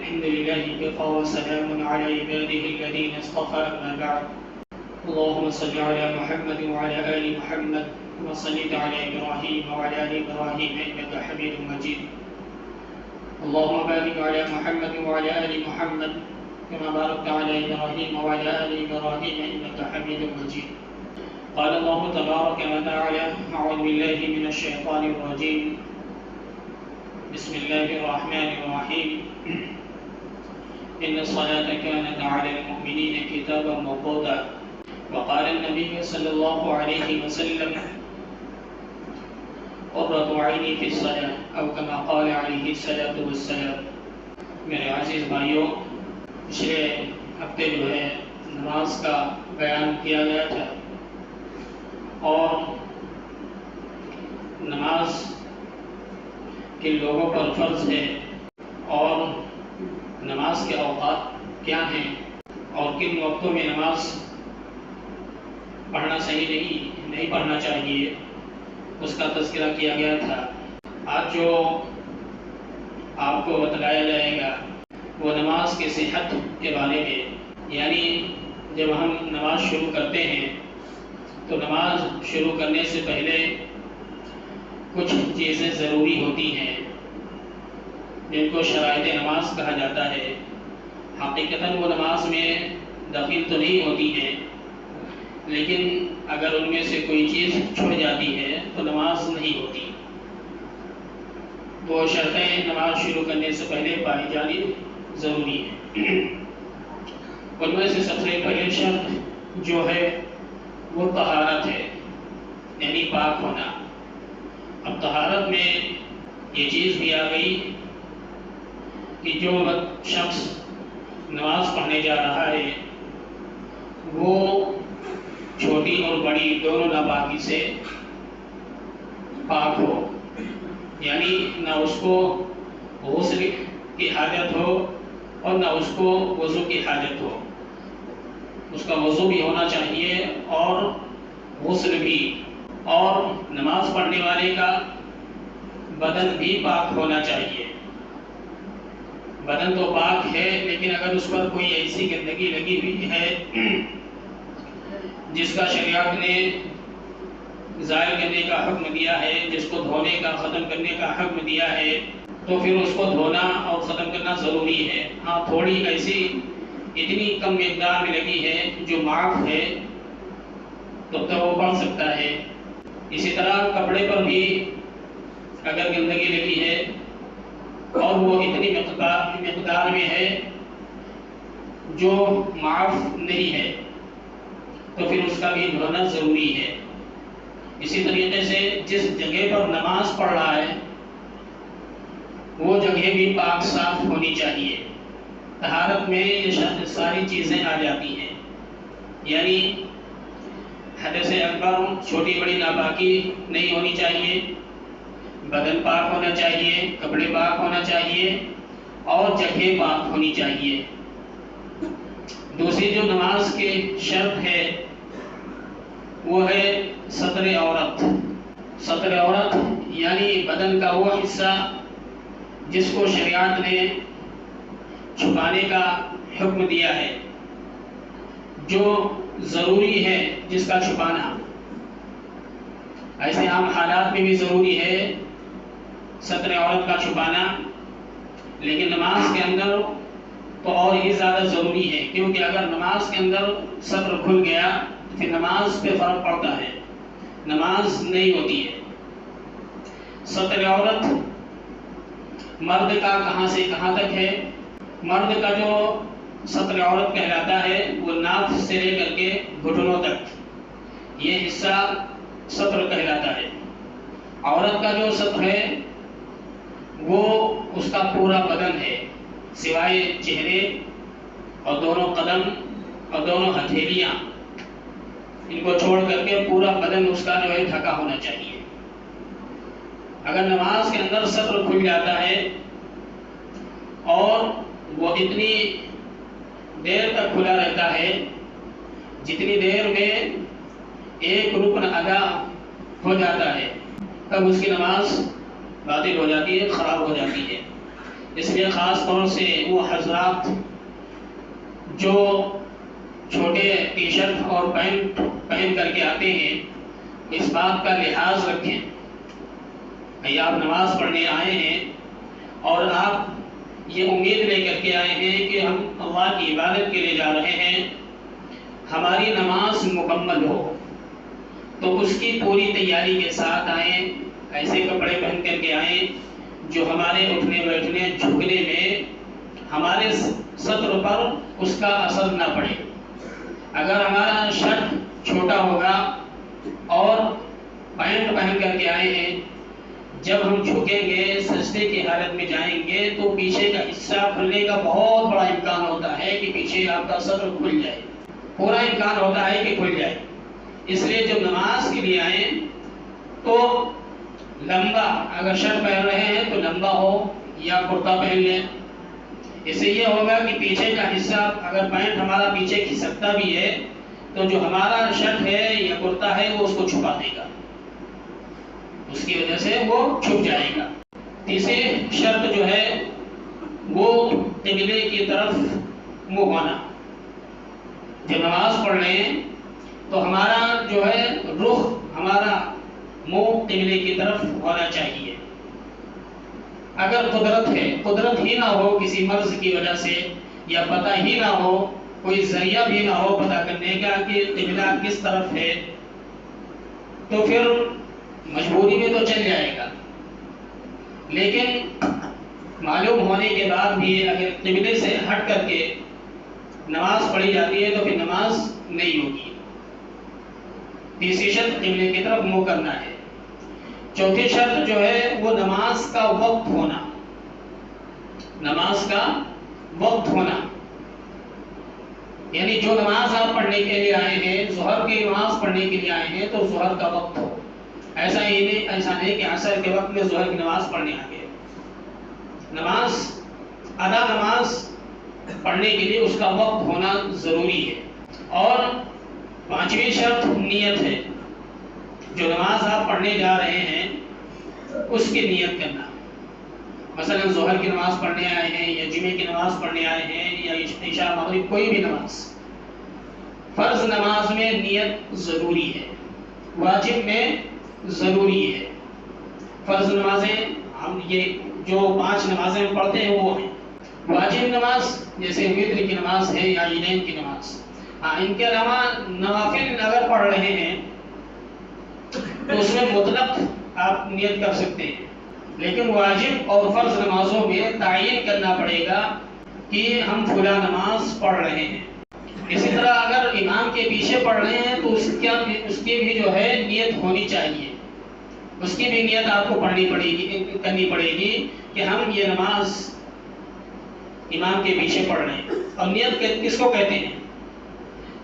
الحمد لله كفى وسلام على عباده الذين اصطفى أما بعد. اللهم صل على محمد وعلى آل محمد كما صليت على إبراهيم وعلى آل إبراهيم إنك حميد مجيد. اللهم بارك على محمد وعلى آل محمد كما باركت على إبراهيم وعلى آل إبراهيم إنك حميد مجيد. قال الله تبارك وتعالى: أعوذ بالله من الشيطان الرجيم. بسم الله الرحمن الرحيم. إن الصلاة كانت على المؤمنين كتابا موقوتا. وقال النبي صلى الله عليه وسلم: قرة عيني في الصلاة، أو كما قال عليه الصلاة والسلام. میرے عزیز بھائیوں، پچھلے ہفتے جو ہے نماز کا بیان کیا گیا تھا، اور نماز کن لوگوں پر فرض ہے، اور نماز کے اوقات کیا ہیں، اور کن وقتوں میں نماز پڑھنا صحیح نہیں پڑھنا چاہیے، اس کا تذکرہ کیا گیا تھا. آج جو آپ کو بتلایا جائے گا وہ نماز کی صحت کے بارے میں، یعنی جب ہم نماز شروع کرتے ہیں تو نماز شروع کرنے سے پہلے کچھ چیزیں ضروری ہوتی ہیں جن کو شرائط نماز کہا جاتا ہے. حقیقتاً وہ نماز میں داخل تو نہیں ہوتی ہیں، لیکن اگر ان میں سے کوئی چیز چھوٹ جاتی ہے تو نماز نہیں ہوتی. وہ شرطیں نماز شروع کرنے سے پہلے پائی جانی ضروری ہے. ان میں سے سب سے پہلے شرط جو ہے وہ طہارت ہے، یعنی پاک ہونا. اب طہارت میں یہ چیز بھی آ گئی کہ جو شخص نماز پڑھنے جا رہا ہے وہ چھوٹی اور بڑی دونوں ناپاکی سے پاک ہو، یعنی نہ اس کو غسل کی حاجت ہو اور نہ اس کو وضو کی حاجت ہو. اس کا وضو بھی ہونا چاہیے اور غسل بھی، اور نماز پڑھنے والے کا بدن بھی پاک ہونا چاہیے. بدن تو پاک ہے، لیکن اگر اس پر کوئی ایسی گندگی لگی ہوئی ہے جس کا شریعت نے ظاہر کرنے کا حکم دیا ہے، جس کو دھونے کا ختم کرنے کا حکم دیا ہے، تو پھر اس کو دھونا اور ختم کرنا ضروری ہے. ہاں، تھوڑی ایسی اتنی کم مقدار میں لگی ہے جو معاف ہے تو وہ پڑھ سکتا ہے. اسی طرح کپڑے پر بھی اگر گندگی لگی ہے اور وہ اتنی مقدار میں ہے جو معاف نہیں ہے تو پھر اس کا بھی دھونا ضروری ہے. اسی طریقے سے جس جگہ پر نماز پڑھ رہا ہے وہ جگہ بھی پاک صاف ہونی چاہیے. طہارت میں یہ ساری چیزیں آ جاتی ہیں، یعنی حدث اکبر، چھوٹی بڑی ناپاکی نہیں ہونی چاہیے، بدن پاک ہونا چاہیے، کپڑے پاک ہونا چاہیے اور جگہ پاک ہونی چاہیے. دوسری جو نماز کی شرط ہے وہ ہے ستر عورت. ستر عورت یعنی بدن کا وہ حصہ جس کو شریعت نے چھپانے کا حکم دیا ہے، جو ضروری ہے جس کا چھپانا. ایسے عام حالات میں بھی ضروری ہے ستر عورت کا چھپانا، لیکن نماز کے اندر تو اور یہ زیادہ ضروری ہے، کیونکہ اگر نماز کے اندر ستر کھل گیا تو پھر نماز پہ فرق پڑتا ہے، نماز نہیں ہوتی ہے. ستر عورت مرد کا کہاں سے کہاں تک ہے؟ مرد کا جو ستر عورت کہلاتا ہے وہ ناف سے لے کر کے گھٹنوں تک، یہ حصہ ستر کہلاتا ہے. عورت کا جو ستر ہے وہ اس کا پورا بدن ہے، سوائے چہرے اور دونوں قدم اور دونوں ہتھیلیاں، ان کو چھوڑ کر کے پورا بدن اس کا جو ہے ڈھکا ہونا چاہیے. اگر نماز کے اندر ستر کھل جاتا ہے اور وہ اتنی دیر تک کھلا رہتا ہے جتنی دیر میں ایک رکن ادا ہو جاتا ہے، تب اس کی نماز باطل ہو جاتی ہے، خراب ہو جاتی ہے. اس لیے خاص طور سے وہ حضرات جو چھوٹے ٹی شرٹ اور پینٹ پہن کر کے آتے ہیں، اس بات کا لحاظ رکھیں کہ آپ نماز پڑھنے آئے ہیں اور آپ یہ امید لے کر کے آئے ہیں کہ ہم اللہ کی عبادت کے لیے جا رہے ہیں، ہماری نماز مکمل ہو، تو اس کی پوری تیاری کے ساتھ آئیں، ایسے کپڑے پہن کر کے آئیں جو ہمارے اٹھنے بیٹھنے جھکنے میں ہمارے صدر پر اس کا اثر نہ پڑے۔ اگر ہمارا شرٹ چھوٹا ہوگا اور پینٹ پہن کر کے آئے ہیں، جب ہم جھکیں گے سجدے کی حالت میں جائیں گے تو پیچھے کا حصہ کھلنے کا بہت بڑا امکان ہوتا ہے کہ پیچھے آپ کا صدر کھل جائے، پورا امکان ہوتا ہے کہ کھل جائے۔ اس لیے جب نماز کے لیے آئیں تو لمبا، اگر شرٹ پہن رہے ہیں تو لمبا ہو یا کرتا پہن لیں، اس سے یہ ہوگا کہ پیچھے کا حصہ، اگر پینٹ ہمارا پیچھے کھسکتا بھی ہے تو جو ہمارا شرٹ ہے یا کرتا ہے وہ اس کو چھپا دے گا، اس کی وجہ سے وہ چھپ جائے گا۔ تیسری شرط جو ہے وہ قبلے کی طرف منہ ہونا۔ جب نماز پڑھ رہے ہیں تو ہمارا جو ہے رخ، ہمارا منہ قبلے کی طرف ہونا چاہیے۔ اگر قدرت ہی نہ ہو کسی مرض کی وجہ سے، یا پتہ ہی نہ ہو، کوئی ذریعہ بھی نہ ہو پتہ کرنے کا کہ قبلہ کس طرف ہے، تو پھر مجبوری میں تو چل جائے گا، لیکن معلوم ہونے کے بعد بھی اگر قبلے سے ہٹ کر کے نماز پڑھی جاتی ہے تو پھر نماز نہیں ہوگی۔ تیسری شرط قبلے کی طرف منہ کرنا ہے۔ چوتھی شرط جو ہے وہ نماز کا وقت ہونا۔ نماز کا وقت ہونا یعنی جو نماز آپ پڑھنے کے لیے آئے ہیں، ظہر کی نماز پڑھنے کے لیے آئے ہیں تو ظہر کا وقت ہو۔ ایسا نہیں کہ عصر کے وقت میں ظہر کی نماز پڑھنے آ گئے۔ نماز، ادا نماز پڑھنے کے لیے اس کا وقت ہونا ضروری ہے۔ اور پانچویں شرط نیت ہے۔ جو نماز آپ پڑھنے جا رہے ہیں اس کی نیت کرنا۔ مثلا ظہر کی نماز پڑھنے آئے ہیں یا جمعے کی نماز پڑھنے آئے ہیں یا عشاء مغرب، کوئی بھی نماز، فرض نماز میں نیت ضروری ہے، واجب میں ضروری ہے۔ فرض نمازیں ہم یہ جو 5 نمازیں پڑھتے ہیں وہ ہیں۔ واجب نماز جیسے وتر کی نماز ہے یا عیدین کی نماز، ان کے علاوہ نوافل اگر پڑھ رہے ہیں تو اس میں مطلق آپ نیت کر سکتے ہیں، لیکن واجب اور فرض نمازوں میں تعین کرنا پڑے گا کہ ہم فلاں نماز پڑھ رہے ہیں۔ اسی طرح اگر امام کے پیچھے پڑھ رہے ہیں تو اس کی بھی جو ہے نیت ہونی چاہیے، اس کی بھی نیت آپ کو کرنی پڑے گی کہ ہم یہ نماز امام کے پیچھے پڑھ رہے ہیں۔ اور نیت کس کو کہتے ہیں؟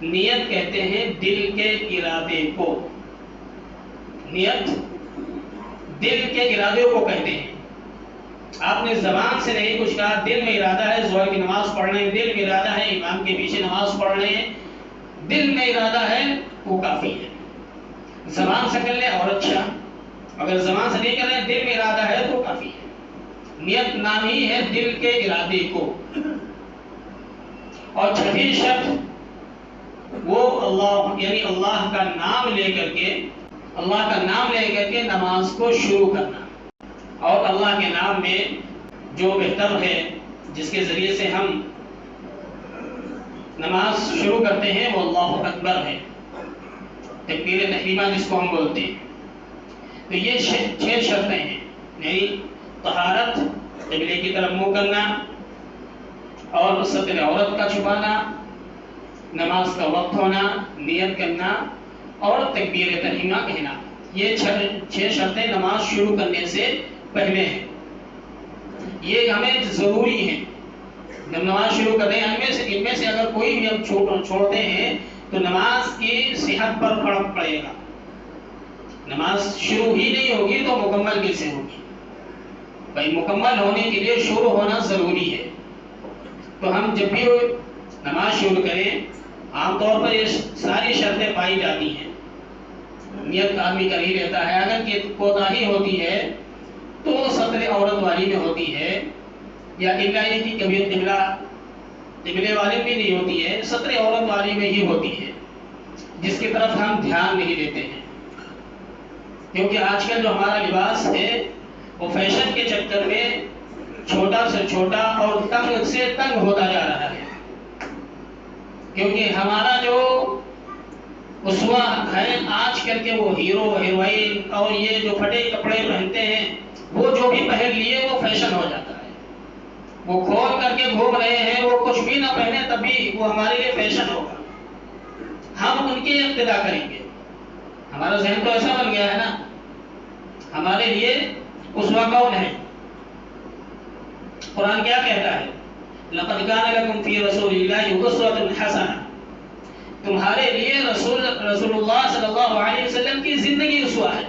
نیت کہتے ہیں دل کے ارادے کو۔ نیت دل کے ارادے کو کہتے ہیں۔ آپ نے زبان سے نہیں کچھ کہا، دل میں ارادہ ہے ظہر کی نماز پڑھ رہے ہیں، دل میں ارادہ ہے امام کے پیچھے نماز پڑھ رہے ہیں، دل میں ارادہ ہے، وہ کافی ہے۔ زبان سے کر لیں اور اچھا، اگر زبان سے نہیں کر رہے ہیں دل میں ارادہ ہے تو کافی ہے۔ نیت نام ہی ہے دل کے ارادے کو۔ اور چھٹی شرط وہ اللہ، یعنی اللہ کا نام لے کر کے نماز کو شروع کرنا۔ اور اللہ کے نام میں جو بہتر ہے جس کے ذریعے سے ہم نماز شروع کرتے ہیں وہ اللہ اکبر ہے، تکبیر تحریمہ جس کو ہم بولتے ہیں۔ تو یہ 6 شرطیں ہیں، یعنی طہارت، قبلے کی طرف منہ کرنا، اور ستر عورت کا چھپانا، نماز کا وقت ہونا، نیت کرنا اور تکبیر تحریمہ کہنا۔ یہ 6 شرطیں نماز شروع کرنے سے پہلے ہیں، یہ ہمیں ضروری ہیں۔ جب نماز شروع کرتے ہیں ان میں سے اگر کوئی بھی ہم چھوڑتے ہیں تو نماز کی صحت پر فرق پڑے گا۔ نماز شروع ہی نہیں ہوگی تو مکمل کیسے ہوگی؟ بھائی مکمل ہونے کے لیے شروع ہونا ضروری ہے۔ تو ہم جب بھی نماز شروع کریں، عام طور پر یہ ساری شرطیں پائی جاتی ہیں۔ نیت آدمی کر ہی لیتا ہے، اگر کوتاہی ہوتی ہے تو ستر عورت والی میں ہوتی ہے، یا الا یہ کہ کبھی قبلے والی بھی نہیں ہوتی ہے، ستر عورت والی میں ہی ہوتی ہے، جس کی طرف ہم دھیان نہیں دیتے ہیں، کیونکہ آج کل جو ہمارا لباس ہے وہ فیشن کے چکر میں چھوٹا سے چھوٹا اور تنگ سے تنگ ہوتا جا رہا ہے، کیونکہ ہمارا جو اسوا ہے آج کل کے وہ ہیرو ہیروئن اور یہ جو پھٹے کپڑے پہنتے ہیں، وہ جو بھی پہن لیے وہ فیشن ہو جاتا ہے، وہ کھول کر کے گھوم رہے ہیں، وہ کچھ بھی نہ پہنے تب بھی وہ ہمارے لیے فیشن ہوگا، ہم ان کی اقتدا کریں گے، ہمارا ذہن تو ایسا بن گیا ہے نا، ہمارے لیے اسوا کون ہے؟ قرآن کیا کہتا ہے؟ لَقَدْ كَانَ لَكُمْ فِي رَسُولِ اللَّهِ أُسْوَةٌ حَسَنَةٌ، تمہارے لیے رسول اللہ صلی اللہ علیہ وسلم کی زندگی اسوا ہے۔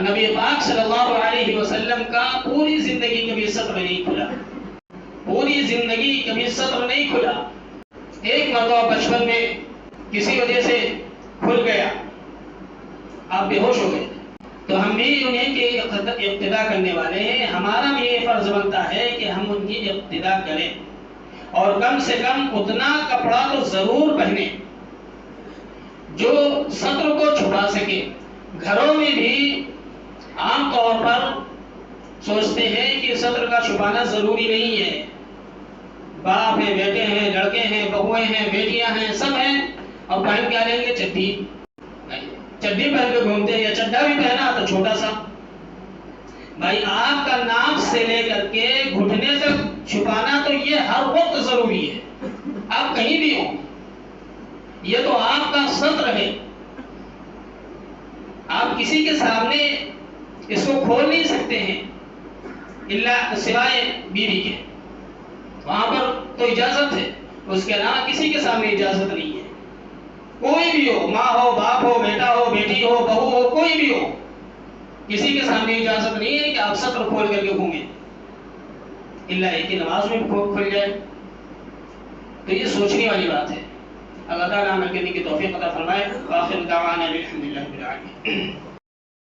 نبی پاک صلی اللہ علیہ وسلم کا پوری زندگی کبھی سطر نہیں کھلا، پوری زندگی کبھی سطر نہیں کھلا، ایک مرتبہ بچپن میں کسی وجہ سے کھل گیا، آپ بے ہوش ہو گئے، تو ہم بھی انہیں کی اقتدا کرنے والے ہیں، ہمارا بھی یہ فرض بنتا ہے کہ ہم ان کی اقتدا کریں، اور کم سے کم اتنا کپڑا تو ضرور پہنے جو سطر کو چھپا سکے۔ گھروں میں بھی عام طور پر سوچتے ہیں کہ سطر کا چھپانا ضروری نہیں ہے، باپ ہیں، بیٹے ہیں، لڑکے ہیں، بہویں ہیں، بیٹیاں ہیں، سب ہیں، اور پہن کیا لیں گے؟ چڈی پہن کے گھومتے ہیں، یا چڈا بھی پہنا تو چھوٹا سا۔ بھائی آپ کا ناک سے لے کر کے گھٹنے تک چھپانا تو یہ ہر وقت ضروری ہے، آپ کہیں بھی ہوں، یہ تو آپ کا سطر ہے، آپ کسی کے سامنے اس کو کھول نہیں سکتے ہیں الا سوائے بیوی کے، وہاں پر تو اجازت ہے، اس کے علاوہ کسی کے سامنے اجازت نہیں ہے، کوئی بھی ہو، ماں ہو، باپ ہو، بیٹا ہو، بیٹی ہو، بہو ہو، کوئی بھی ہو، کسی کے سامنے اجازت نہیں ہے کہ آپ سطر کھول کر کے گھومیں، الا ایک کی نماز میں کھل جائے، تو یہ سوچنے والی بات ہے۔ اللہ تعالیٰ عمل کرنے کی توفیق عطا فرمائے۔ وآخر دعوانا الحمدللہ رب العالمین۔